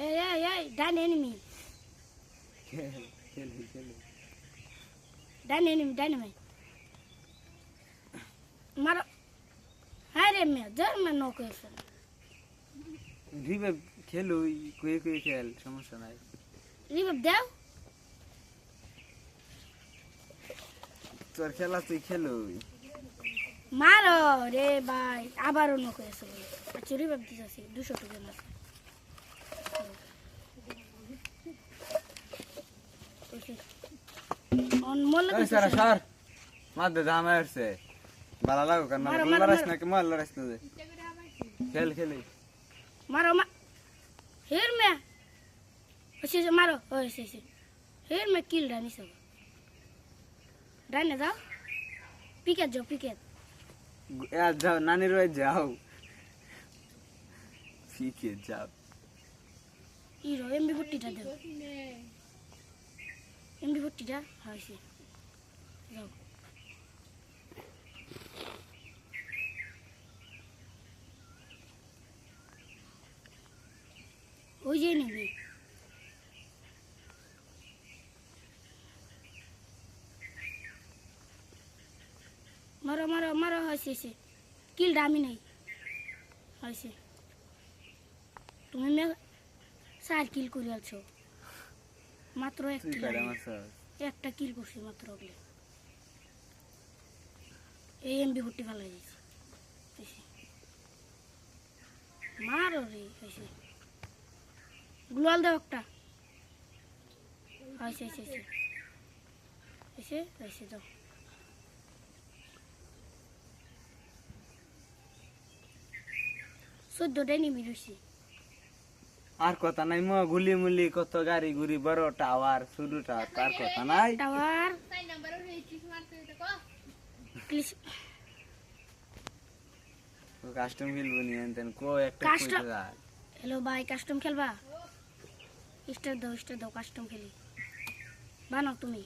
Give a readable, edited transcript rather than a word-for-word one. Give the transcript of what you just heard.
Hey, done enemy. Kill. Done enemy. Maro. Hare me, jar me no question. Revive খেলো কুয়ে খেল সমস্যা নাই Revive দাও। তোর খেলা তুই খেলো মারো রে ভাই আবারও নো করেছে আচ্ছা রিভাইভ দিতেছি 200 টাকা না অন মোল্লা আরে সারা সার মার দে দাম আসছে ভালো লাগো কারণ লড়াইছ না কি মার লড়াইছ না খেল মারো হের মে ওসে মারো ওসে হের মে কিল ডানি সব ডানে যাও পিকেট যাও নানির বাড়ি যাও পিকে যাও ইরো এমবি বুট্টিটা দাও এমবি বুট্টিটা হইছে যাও ওই যে নেবে মারো হয়েছে কিল দামি নেই হয়েছে তুমি মে 4 কিল করে আছো মাত্র একটা কিল করছি মাত্র ওগুলো এই এমবি ফুটি ভালো হয়েছে মারো রে হয়েছে গ্লোয়াল দাও একটা হয়েছে দাও চোদ্দটাই নেমে রয়েছি আর কথা নাই মো গুলি মুলি কত গাড়ি গুড়ি বড় টাওয়ার শুরু টাওয়ার তার কথা নাই টাওয়ার কাস্টম খেলবো নি এনতেন কো একটা কাস্টম কইতে যা হ্যালো ভাই কাস্টম খেলবা স্টার দাও কাস্টম খেলি বানাও তুমি